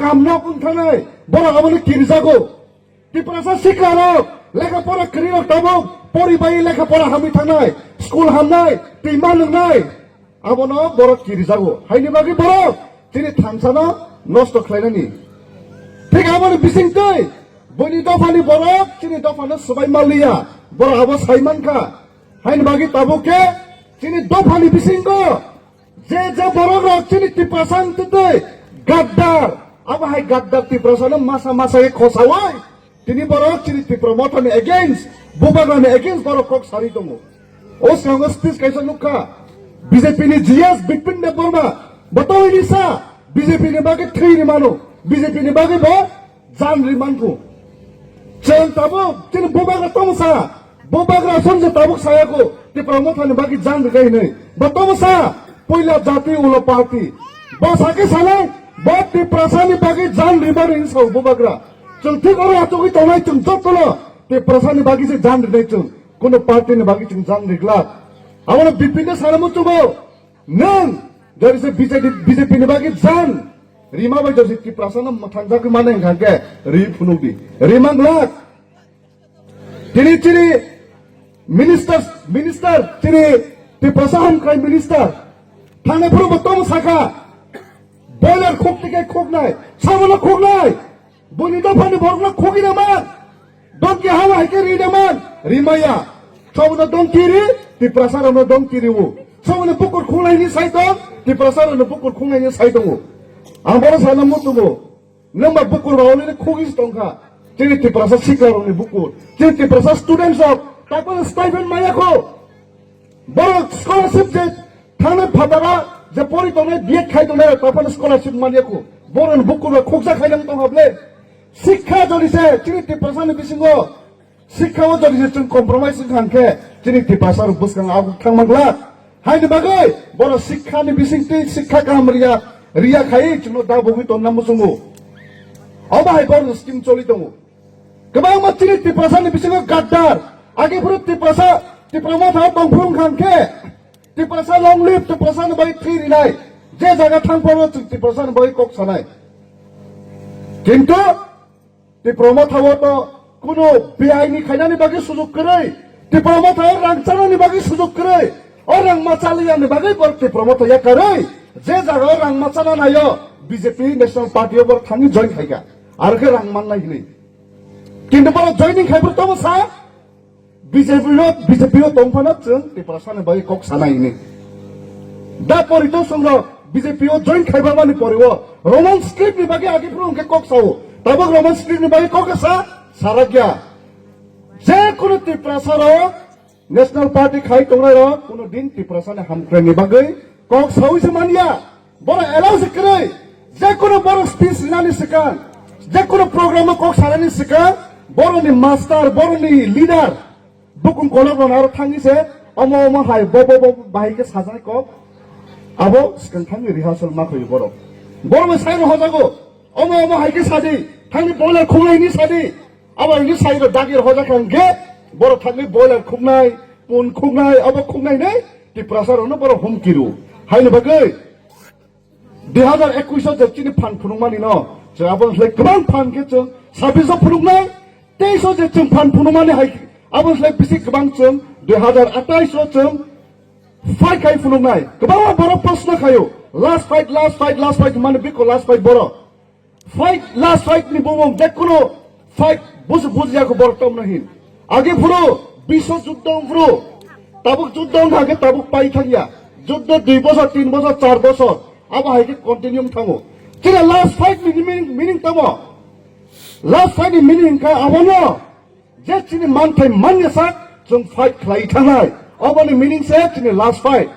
কামনা কোন থানায় বড় আমলে কিরজাগো ত্রিপুরা শিক্ষারক লেখাপড়া ক্রিয়ক তাবক পরিবাহী লেখাপড়া হামি থানায় স্কুল হামনায় টিমা নংনায় আবনো বড় কিরজাগো হাইনি বাকি বড় তিনি থামসানো নষ্ট খাইনানি ঠিক আমলে বিসিংতৈ বনি দফানি বড় তিনি দফানো সবাই মালিয়া বড় আবো সাইমানকা হাইনি বাকি তাবকে তিনি দফানি বিসিংগো যে বড় রক তিনি ত্রিপুরা সাংতৈ গাদ্দার আবো হাই গাদ্দার ত্রিপুরা সানো মাসা মাসাকে খসাওয়াই তিনি বড় তিনি ত্রিপুরা মথানি এগেইনস্ট বুবাগানি এগেইনস্ট বড় কক সারি দङ ও সঙ্গে স্পিচ কাইसा नुखा बीजेपी नि जिएस बिपिन देब बर्मा बताओ निसा बीजेपी नि बागे थ्री नि मानो बीजेपी नि बागे बो जान रिमानखौ जों ताबो तिन बुबागा तमसा बुबाग्रा समझे ताबो सायाको त्रिपुरा मथानि बागे जान रिगाइ नै बताओ पहिला जाति उलो पार्टी बसाके साले बो त्रिपुरा सानि बागे जान रिमान इनसौ बुबाग्रा जों ठीक अरे आतोगै तनाय जों जतलो त्रिपुरा सानि बागे जे जान रिगाइ जों কোনো পার্টি নি বাকি जों जान रिगला আমরা বিপিনে সারামু তুবো নং জরিসে বিজেপি নি বাকি জান রিমা বাই জসি কি প্রাসানা মথানজাকে মানে গাকে রি ফুনুদি রিমাংলাক তিনি মিনিস্টার তিনি ত্রিপ্রাসাহাম ক্রাইম মিনিস্টার থানে পুরো বতম শাখা বয়লার খুব থেকে খুব নাই সামনে খুব নাই বনিদা ফানি বরলা খুগি না মান দমকে হাওয়া হেকে রি না মান রিমায়া সবনে দমকিরি ত্রিপুরা সারানো দমকিরিও সবনে পুকুর খুंनायनि साइड दं ত্রিপুরা सारानो पुकुर खुंनायनि साइड दङ आं बरो साना मुतुबो नोंबा पुकुर बावले खुगिस दंखा जोंनि त्रिपुरा सिक्लारनि पुकुर जोंनि त्रिपुरा स्टुडेन्टस अफ ताकल स्टाइपेन्ड मायाखौ बरो स्कलारशिप जे थाने फादारा जे परि दंनाय बिएड खायदोंनाय ताफान स्कलारशिप मानियाखौ बरोनि पुकुर खुगजा खायनां दंहाबले शिक्षा जरिसे जोंनि त्रिपुरानि बिसिङाव शिक्षाओ जरिसे जों कम्प्रमाइज खांखे जोंनि त्रिपुरा बुसखां आगु थांमांला हायनि बागै बर' शिक्षानि बिसिंथि शिक्षा कामरिया रिया खायै जों दा बगै तन्नामु जोङो अबाहाय बर' स्किम चलि दङ गोबां मानसिनि त्रिपुरानि बिसिङाव गाद्दार आगेफोर त्रिपुरा माथाव दंफां खांखे त्रिपुरा लं लिभ त्रिपुरानि बागै थैरिनाय जे जायगा थांफारो त्रिपुरानि बागै कक सानाय किन्तु त्रिपुरा माथावथ' কোনো বেআইনি খাইনানি বাকি সুযোগ করে ত্রিপুরা মাথায় রাংচানানি বাকি সুযোগ করে ও রাংমা চালিয়ানি বাকি করতে প্রমোতয়া করে যে জায়গায় রাংমা চানা নাইও বিজেপি ন্যাশনাল পার্টি ওপর থানি জয়েন খাইগা আর কে রাংমান নাই হিনি কিন্তু বড় জয়েনিং খাইবো তো সা বিজেপিও দংফানা जों ত্রিপুরা সানে বাকি কক সানাইনি দা পরিতো সংগ বিজেপিও জয়েন খাইবা মানি পরিও রোমান স্ক্রিপ্ট নি বাকি আগে পুরো কে কক সাও তাবক রোমান স্ক্রিপ্ট নি বাকি কক সা সারাগিয়া যে কোনো ত্রিপুরা ন্যাশনাল পার্টি খাই তোমরা কোনো দিন ত্রিপুরা সানে হামক্রানি বাগৈ কক সাউইছে মানিয়া বড় এলাউ করে যে কোনো বড় স্পিচ নানি সিকা যে কোনো প্রোগ্রাম কক সারানি সিকা বড়নি মাস্টার বড়নি লিডার বুকুম কলবন আর থাঙ্গিছে অম হাই বব বাহিকে সাজাই কক আবো সিকান থাঙ্গি রিহার্সাল মাখই বড় সাইর হজাগো অম হাইকে সাজি থাঙ্গি বয়লার খুঁনাইনি সাজি আবার ইনি সাইড দাগির হজাখানকে বড় থাকলে বয়লার খুবনাই পুন খুবনাই আবার খুবনাই নেই ত্রিপুরা সারানো বড় হুমকিরু হাইনো বাগৈ 2021 जोबथिनि फान फुनुंमानि न जों आबो गोबां फानके जों 26 फुनुंनाय 23 जे जों फान फुनुंमानि हाय आबो बिसि गोबां जों 2028 जों फाइट खाय फुनुंनाय गोबां बर' प्रश्न खायो लास्ट फाइट माने बेखौ लास्ट फाइट बर' फाइट लास्ट फाइट नि बुमम देखुनो फाइट बुझियाखौ बरतम नहीं आगे फुरो विश्व युद्ध फुरो ताबुक युद्ध हागे ताबुक पाई थांगिया युद्ध 2 বছর 3 বছর 4 বছর अब हागे कन्टिन्यूम थांगो किरा लास्ट फाइट मीनिंग तमो लास्ट फाइट मीनिंग का आवनो जे चिनि मानथाय मान्यसा जों फाइट खालाय थानाय अबनि मीनिंग से चिनि लास्ट फाइट